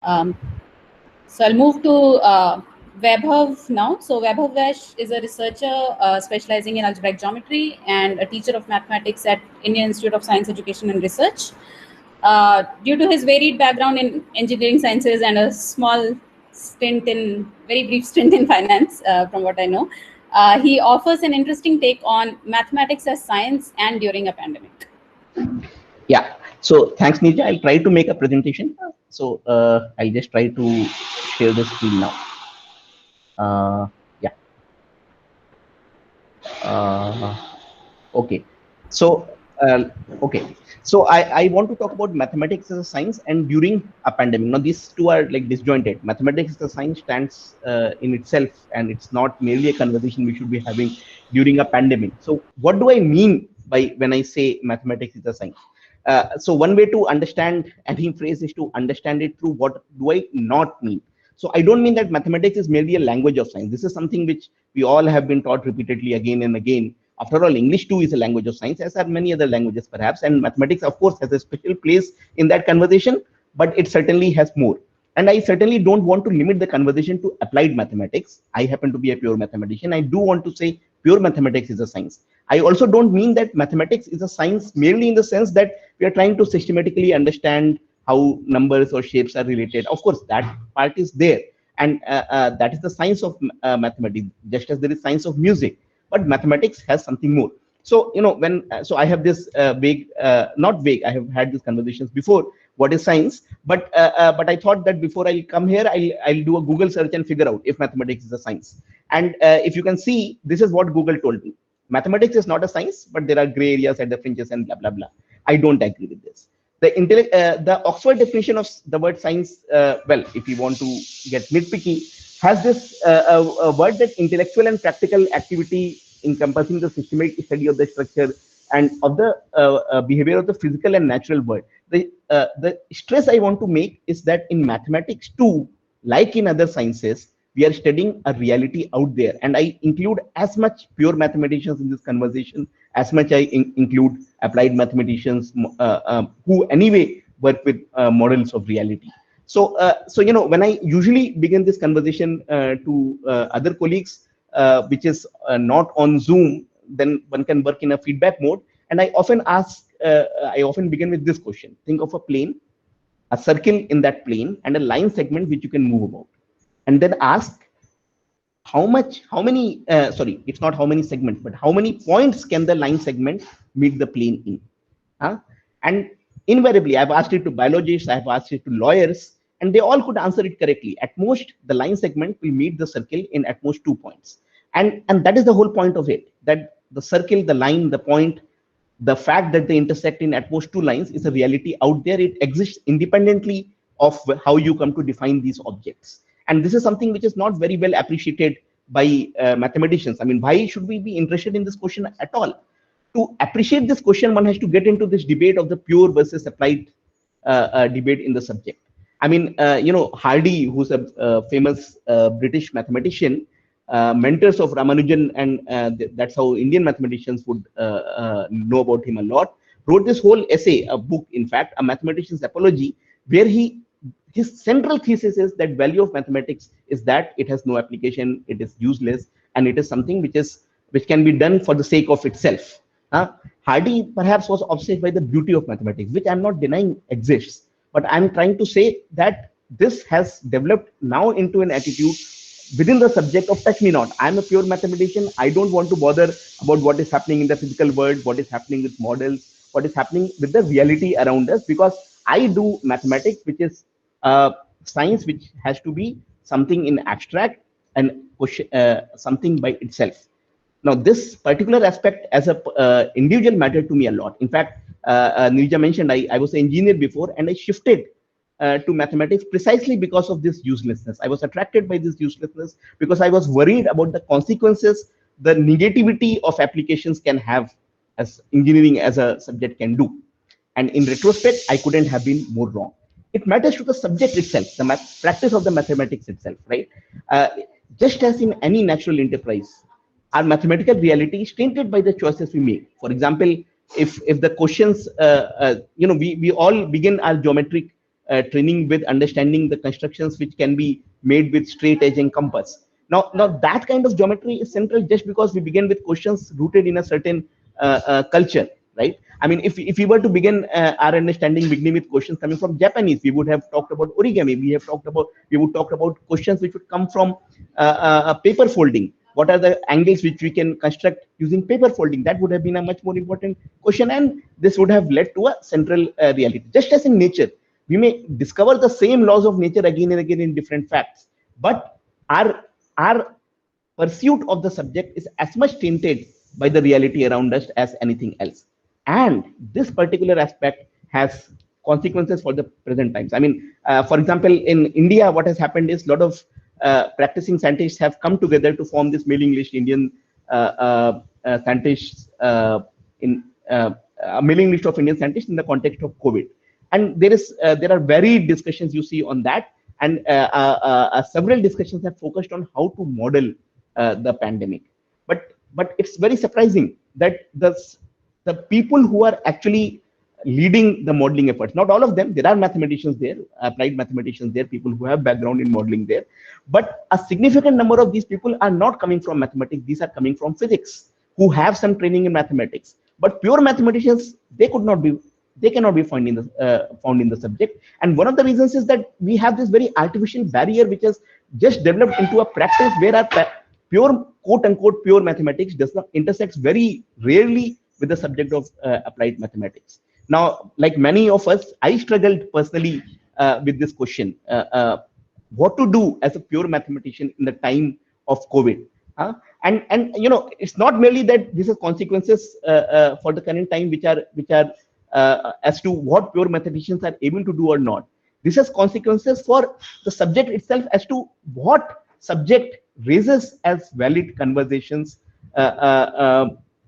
Um, so I'll move to Vaibhav now. So Vaibhav Vash is a researcher specializing in algebraic geometry and a teacher of mathematics at Indian Institute of Science Education and Research. Due to his varied background in engineering sciences and a very brief stint in finance, from what I know, he offers an interesting take on mathematics as science and during a pandemic. Yeah. So thanks, Nija. I'll try to make a presentation. So I'll just try to share the screen now. Yeah. Okay. So okay. So I want to talk about mathematics as a science and during a pandemic. Now these two are like disjointed. Mathematics as a science stands in itself, and it's not merely a conversation we should be having during a pandemic. So what do I mean by when I say mathematics is a science? So one way to understand any phrase is to understand it through what do I not mean. So I don't mean that mathematics is merely a language of science. This is something which we all have been taught repeatedly again and again. After all, English too is a language of science, as are many other languages perhaps, and mathematics, of course, has a special place in that conversation, but it certainly has more. And I certainly don't want to limit the conversation to applied mathematics. I happen to be a pure mathematician. I do want to say pure mathematics is a science. I also don't mean that mathematics is a science merely in the sense that we are trying to systematically understand how numbers or shapes are related. Of course, that part is there. And that is the science of mathematics, just as there is science of music. But mathematics has something more. So, you know, so I have this not vague, I have had these conversations before, what is science? But I thought that before I come here, I'll do a Google search and figure out if mathematics is a science. And if you can see, this is what Google told me. Mathematics is not a science, but there are gray areas at the fringes and blah, blah, blah. I don't agree with this. The Oxford definition of the word science, well, if you want to get nitpicky, has this a word that intellectual and practical activity encompassing the systematic study of the structure and of the behavior of the physical and natural world. The stress I want to make is that in mathematics too, like in other sciences, we are studying a reality out there. And I include as much pure mathematicians in this conversation, as much I include applied mathematicians who anyway work with models of reality. So, you know, when I usually begin this conversation to other colleagues, which is not on Zoom, then one can work in a feedback mode. And I often begin with this question. Think of a plane, a circle in that plane, and a line segment which you can move about. And then ask how many, sorry, it's not how many segments, but how many points can the line segment meet the plane in? And invariably, I've asked it to biologists, I've asked it to lawyers, and they all could answer it correctly. At most, the line segment will meet the circle in at most 2 points. And that is the whole point of it, that the circle, the line, the point, the fact that they intersect in at most 2 lines is a reality out there. It exists independently of how you come to define these objects. And this is something which is not very well appreciated by mathematicians. I mean, why should we be interested in this question at all? To appreciate this question, one has to get into this debate of the pure versus applied debate in the subject. I mean, you know, Hardy, who's a famous British mathematician, mentors of Ramanujan, and that's how Indian mathematicians would know about him a lot, wrote this whole essay, a book, in fact, A Mathematician's Apology, where his central thesis is that value of mathematics is that it has no application, it is useless, and it is something which can be done for the sake of itself. Hardy perhaps was obsessed by the beauty of mathematics, which I'm not denying exists, but I'm trying to say that this has developed now into an attitude within the subject of touch me not. I'm a pure mathematician. I don't want to bother about what is happening in the physical world, what is happening with models, what is happening with the reality around us, because I do mathematics, which is science which has to be something in abstract and something by itself. Now, this particular aspect as a individual mattered to me a lot. In fact, Nirja mentioned I was an engineer before, and I shifted to mathematics precisely because of this uselessness. I was attracted by this uselessness because I was worried about the consequences the negativity of applications can have, as engineering as a subject can do. And in retrospect, I couldn't have been more wrong. It matters to the subject itself, the practice of the mathematics itself, right? Just as in any natural enterprise, our mathematical reality is tainted by the choices we make. For example, if the questions, you know, we all begin our geometric training with understanding the constructions which can be made with straight edge and compass. Now that kind of geometry is central just because we begin with questions rooted in a certain culture, right? I mean, if we were to begin our understanding beginning with questions coming from Japanese, we would have talked about origami. We would talk about questions which would come from paper folding. What are the angles which we can construct using paper folding? That would have been a much more important question, and this would have led to a central reality. Just as in nature, we may discover the same laws of nature again and again in different facts, but our pursuit of the subject is as much tainted by the reality around us as anything else. And this particular aspect has consequences for the present times. I mean, for example, in India, what has happened is a lot of practicing scientists have come together to form this mailing list, Indian scientists, in a mailing list of Indian scientists in the context of COVID. And there are varied discussions you see on that, and several discussions have focused on how to model the pandemic. But it's very surprising that the people who are actually leading the modeling efforts, not all of them, there are mathematicians there, applied mathematicians there, people who have background in modeling there, but a significant number of these people are not coming from mathematics. These are coming from physics, who have some training in mathematics. But pure mathematicians, they cannot be found in the subject. And one of the reasons is that we have this very artificial barrier which has just developed into a practice where our pure, quote unquote, pure mathematics does not intersects very rarely with the subject of applied mathematics. Now, like many of us, I struggled personally with this question, what to do as a pure mathematician in the time of COVID. And you know, it's not merely that this has consequences for the current time, which are as to what pure mathematicians are able to do or not. This has consequences for the subject itself as to what subject raises as valid conversations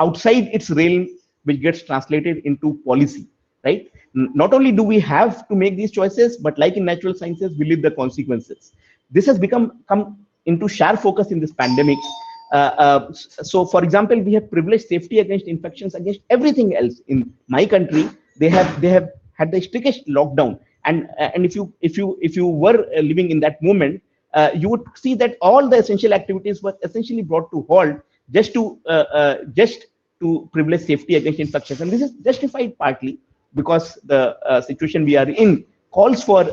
outside its realm, which gets translated into policy, right? Not only do we have to make these choices, but like in natural sciences, we live the consequences. This has come into sharp focus in this pandemic. So, for example, we have privileged safety against infections against everything else. In my country, they have had the strictest lockdown, and if you were living in that moment, you would see that all the essential activities were essentially brought to halt just to privilege safety against infections. And this is justified partly because the situation we are in calls for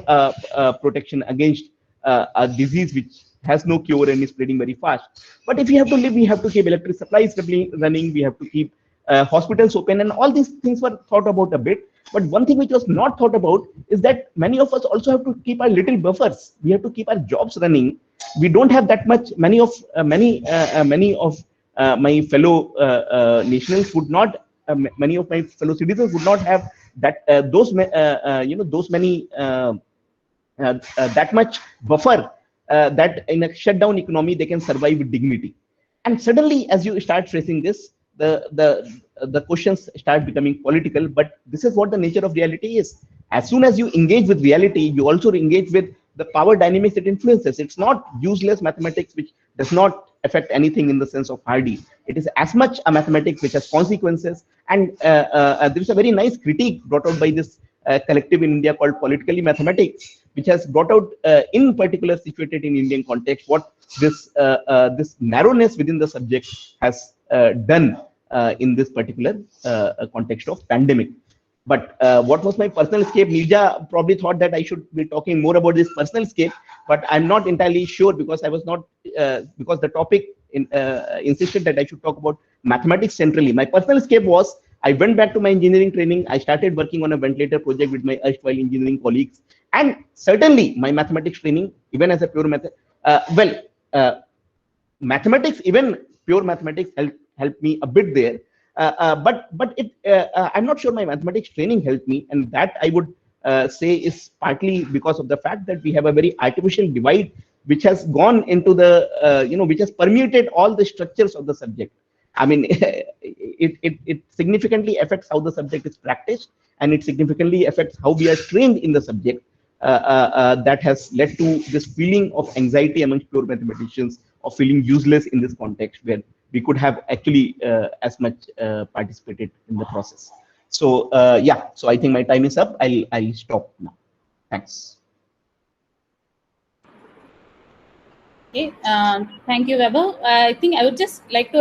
protection against a disease which has no cure and is spreading very fast. But if we have to live, we have to keep electric supplies running, we have to keep hospitals open, and all these things were thought about a bit. But one thing which was not thought about is that many of us also have to keep our little buffers. We have to keep our jobs running. We don't have that much. Many of my fellow nationals would not. Many of my fellow citizens would not have that that much buffer that in a shutdown economy they can survive with dignity. And suddenly, as you start facing this, the questions start becoming political. But this is what the nature of reality is. As soon as you engage with reality, you also engage with the power dynamics it influences. It's not useless mathematics which does not affect anything in the sense of Hardy. It is as much a mathematics which has consequences. And there is a very nice critique brought out by this collective in India called Politically Mathematics, which has brought out, in particular situated in Indian context, what this narrowness within the subject has done in this particular context of pandemic. But what was my personal escape? Nirja probably thought that I should be talking more about this personal escape, but I'm not entirely sure because I was not, because the topic insisted that I should talk about mathematics centrally. My personal escape was, I went back to my engineering training. I started working on a ventilator project with my erstwhile engineering colleagues. And certainly my mathematics training, even as a pure mathematics, even pure mathematics helped me a bit there. But I'm not sure my mathematics training helped me, and that I would say is partly because of the fact that we have a very artificial divide which has gone into the which has permeated all the structures of the subject. I mean, it significantly affects how the subject is practiced, and it significantly affects how we are trained in the subject. That has led to this feeling of anxiety amongst pure mathematicians, of feeling useless in this context, where we could have actually as much participated in the process. So yeah, so I think my time is up. I'll stop now. Thanks. Okay, thank you, Weber. I think I would just like to